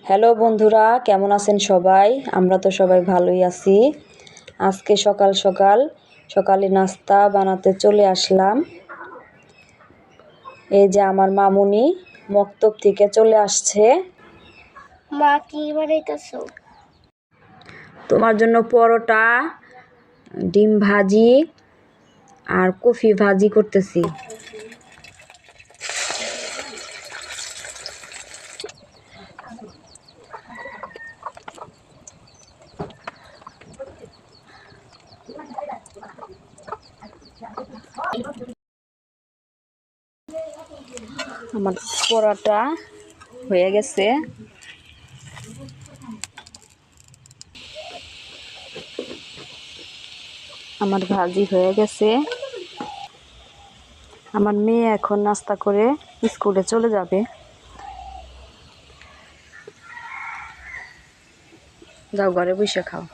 Hello বন্ধুরা, কেমন আছেন সবাই? আমরা তো সবাই ভালোই আছি। আজকে সকালে নাস্তা বানাতে চলে আসলাম। এই যে আমার মামুনি মক্তব থেকে চলে আসছে। মা কি বানাইতেছো? তোমার জন্য পরোটা, ডিম ভাজি আর কফি ভাজি করতেছি। আমার পরোটা হয়ে গেছে। আমার ভাজি হয়ে গেছে। আমার মেয়ে এখন নাস্তা করে স্কুলে চলে যাবে। যাও ঘরে বসে খাও।